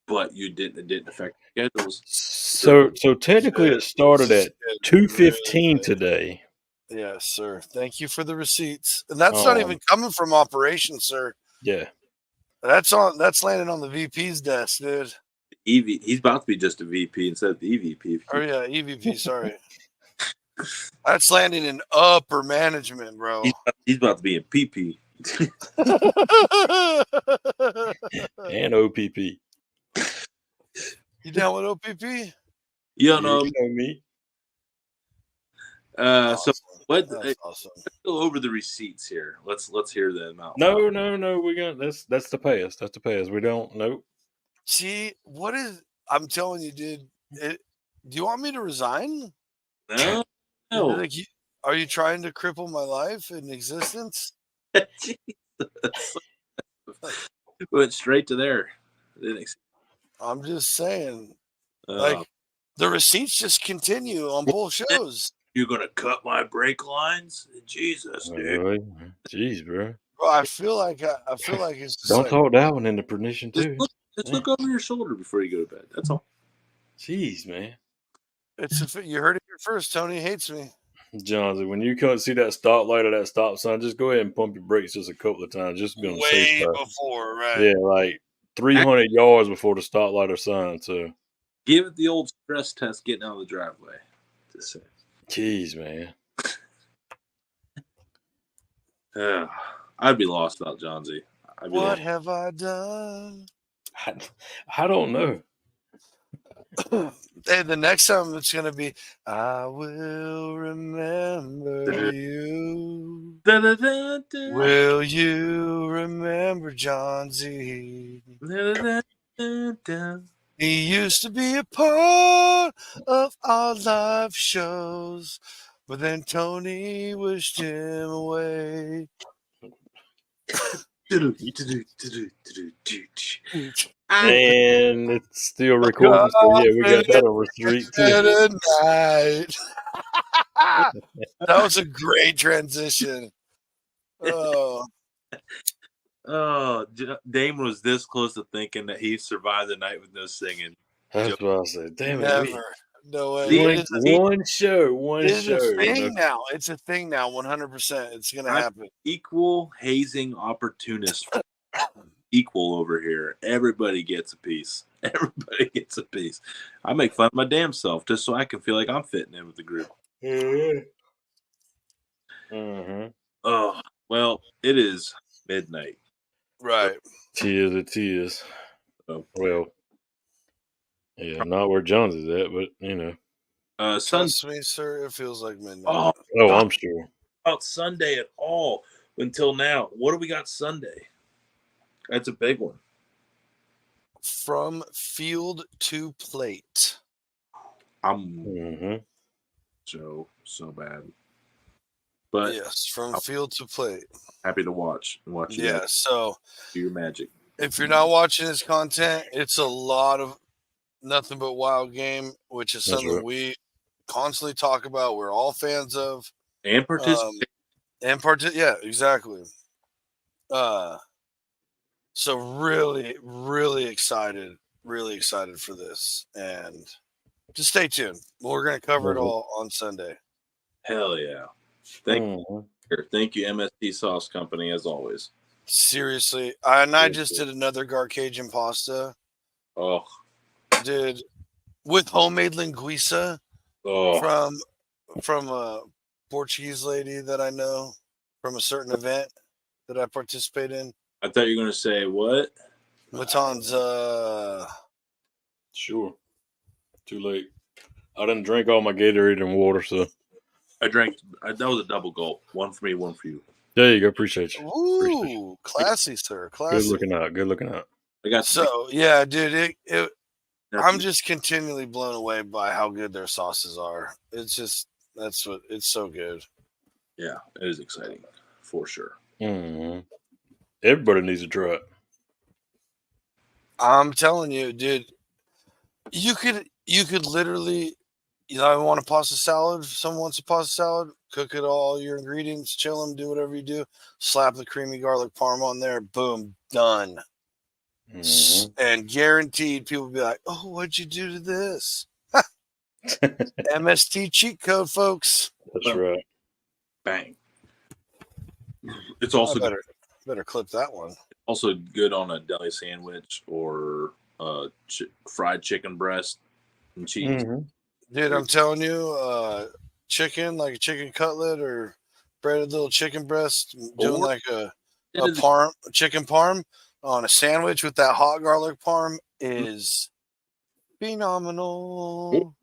But you didn't. It didn't affect schedules. So technically, it started at 2:15 today. Yes, sir. Thank you for the receipts, and that's not even coming from operations, sir. Yeah. That's landing on the VP's desk, dude. He's about to be just a VP instead of the EVP. Oh yeah, EVP. Sorry, that's landing in upper management, bro. He's about to be in PP. And OPP. You down with OPP? You don't know. You know me. So what? That's awesome. Let's go over the receipts here. Let's hear them out. No. We got that's the pass. That's the pass. We don't. Nope. See, what is? I'm telling you, dude. Do you want me to resign? No. Like, are you trying to cripple my life and existence? Went straight to there. I'm just saying, like, the receipts just continue on both shows. You're gonna cut my brake lines, Jesus, dude. Jeez, bro. Bro, I feel like it's just Don't like, talk that one into perdition too. Just look over your shoulder before you go to bed. That's all. Jeez, man. You heard it here first. Tony hates me. Johnson, when you come see that stoplight or that stop sign, just go ahead and pump your brakes just a couple of times. Just be on the safe side. Before, right? Yeah, like 300 yards before the stoplight or sign. So give it the old stress test getting out of the driveway. Just say. Jeez, man. I'd be lost without John Z. What have I done? I don't know. Hey, the next time it's gonna be I will remember you. Will you remember John Z? He used to be a part of our live shows, but then Tony wished him away. And it's still recording. So yeah, we got that on street too. That was a great transition. Damon was this close to thinking that he survived the night with no singing. That's what I said. Damn it. Never. No way. One show. It's a thing now. It's a thing now. 100%. It's going to happen. Equal hazing opportunist. Equal over here. Everybody gets a piece. Everybody gets a piece. I make fun of my damn self just so I can feel like I'm fitting in with the group. Mm-hmm. Oh, well, it is midnight. Right. It is. Oh, well, yeah, not where John's is at, but you know. Trust me, sir, it feels like midnight. Oh, I'm sure. About Sunday at all until now. What do we got Sunday? That's a big one. From field to plate. I'm so bad. But yes, from field to plate. Happy to watch. Yeah, so do your magic. If you're not watching his content, it's a lot of nothing but wild game, which is something we constantly talk about. We're all fans of. And participate. Yeah, exactly. So really, really excited for this, and just stay tuned. We're going to cover it all on Sunday. Hell yeah! Thank you, MST Sauce Company, as always. Seriously, I just did another Garcajun pasta. Oh, dude, with homemade linguiça from a Portuguese lady that I know from a certain event that I participate in. I thought you were going to say what? Matan's. Sure. Too late. I didn't drink all my Gatorade and water, so. I drank. That was a double gulp. One for me, one for you. There you go. Appreciate you. Ooh, classy, sir. Classy. Good looking out. I got yeah, dude. I'm just continually blown away by how good their sauces are. It's just it's so good. Yeah, it is exciting for sure. Mm-hmm. Everybody needs to try it. I'm telling you, dude. You could literally. I want a pasta salad. If someone wants a pasta salad, cook it all your ingredients, chill them, do whatever you do. Slap the creamy garlic parm on there. Boom, done. Mm-hmm. And guaranteed people will be like, oh, what'd you do to this? MST cheat code, folks. That's right. Bang. It's also better clip that one. Also good on a deli sandwich or fried chicken breast and cheese. Mm-hmm. Dude, I'm telling you, chicken, like a chicken cutlet or breaded little chicken breast, doing Or like a it is chicken parm on a sandwich with that hot garlic parm is phenomenal.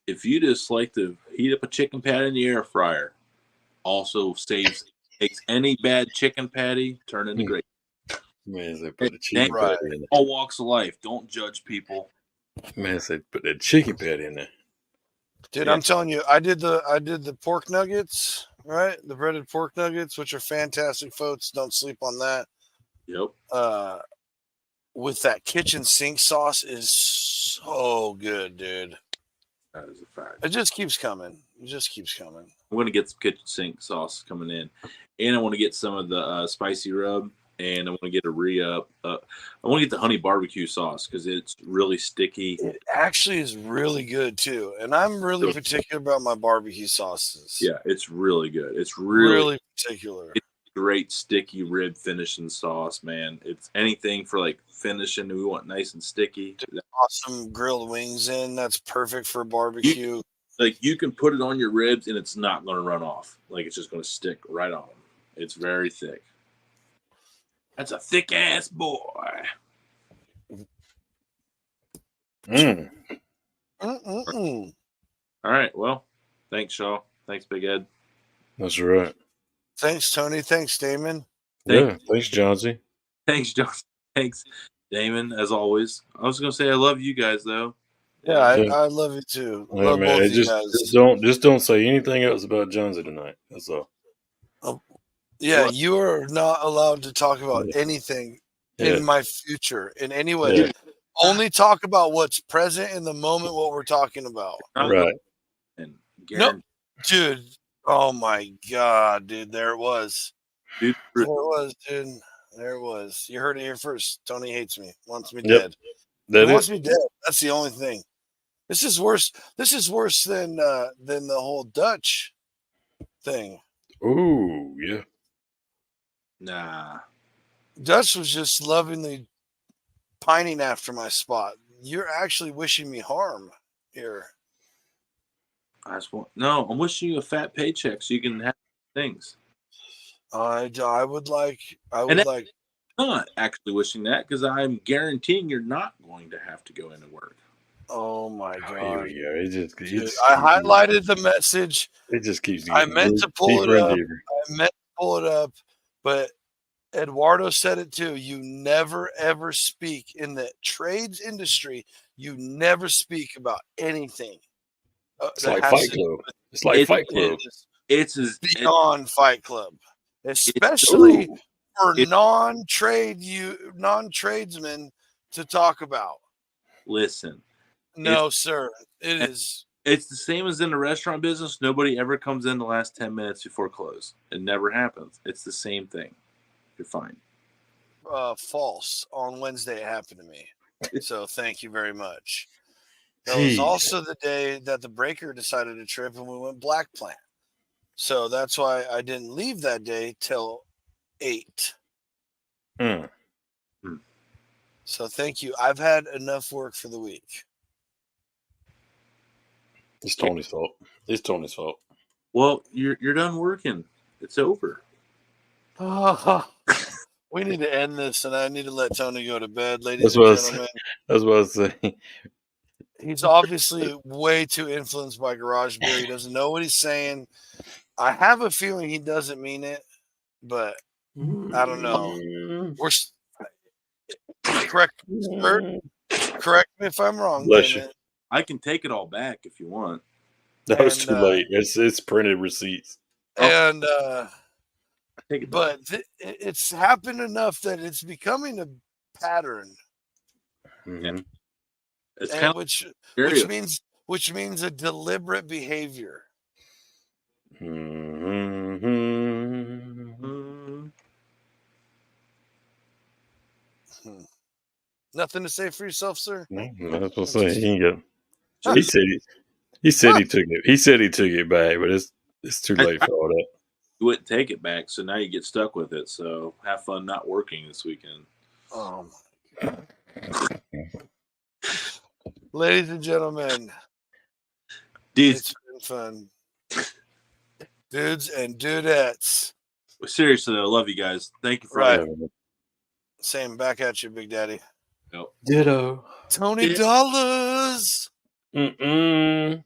if you just like to heat up a chicken patty in the air fryer, also takes any bad chicken patty, turn into great. Man, they put the chicken Right. patty in All walks of life. Don't judge people. there. Man, they put that chicken patty in there. Dude, Yeah. I'm telling you, I did the pork nuggets, right? The breaded pork nuggets, which are fantastic, folks. Don't sleep on that. Yep. With that kitchen sink sauce is so good, dude. That is a fact. It just keeps coming. It just keeps coming. I'm going to get some kitchen sink sauce coming in. And I want to get some of the spicy rub. And I want to get a re-up. I want to get the honey barbecue sauce because it's really sticky. It actually is really good, too. And I'm really particular about my barbecue sauces. Yeah, it's really good. It's really particular. It's great sticky rib finishing sauce, man. It's anything for like finishing. We want nice and sticky. Awesome grilled wings in. That's perfect for barbecue. You can put it on your ribs and it's not going to run off. Like it's just going to stick right on them. It's very thick. That's a thick ass boy. Mm. Mm-mm-mm. All right. Well, thanks, Shaw. Thanks, Big Ed. That's right. Thanks, Tony. Thanks, Damon. Thanks, Johnsy. Thanks, John. Thanks, Damon. As always, I was going to say I love you guys though. Yeah, I love you too. Yeah, Love man, both you guys. just don't say anything else about Johnsy tonight. That's all. Yeah, What? you are not allowed to talk about anything in my future in any way. Yeah. Only talk about what's present in the moment, what we're talking about. Right. And No, dude. Oh my God, dude. There it was. Dude, There it was, dude. There it was. You heard it here first. Tony hates me. Wants me Yep. dead. He wants me dead. That's the only thing. This is worse. This is worse than the whole Dutch thing. Ooh, yeah. Nah. Dutch was just lovingly pining after my spot. You're actually wishing me harm here. I'm wishing you a fat paycheck so you can have things. I would like. Not actually wishing that because I'm guaranteeing you're not going to have to go into work. Oh my God! Here we go. Dude, I highlighted the message. It just keeps. I meant to pull it up. I meant to pull it up, but Eduardo said it too. You never ever speak in the trades industry. You never speak about anything. It's like Fight Club. It's like Fight Club. It's beyond Fight Club, especially for non-tradesmen to talk about. Listen. No, sir. It is. It's the same as in the restaurant business. Nobody ever comes in the last 10 minutes before close. It never happens. It's the same thing. You're fine. False. On Wednesday, it happened to me. So thank you very much. That was also the day that the breaker decided to trip and we went black plant. So that's why I didn't leave that day till 8. So thank you. I've had enough work for the week. It's Tony's fault. It's Tony's fault. Well, you're done working. It's over. We need to end this, and I need to let Tony go to bed, ladies and gentlemen. That's what I was saying. He's obviously way too influenced by Garage Beer. He doesn't know what he's saying. I have a feeling he doesn't mean it, but I don't know. Correct me if I'm wrong. Bless you. I can take it all back if you want. That was too late. It's printed receipts. And it's happened enough that it's becoming a pattern. Mm-hmm. It's and which means a deliberate behavior. Nothing to say for yourself, sir? No, that's what I'm saying. He said he took it. He said he took it back, but it's too late for all that. You wouldn't take it back, so now you get stuck with it. So have fun not working this weekend. Ladies and gentlemen, Dudes, it's been fun. Dudes and dudettes. seriously, I love you guys. Thank you for Right. Same. Back at you, Big Daddy. Yep. Ditto. Tony Dollars. Mm-mm.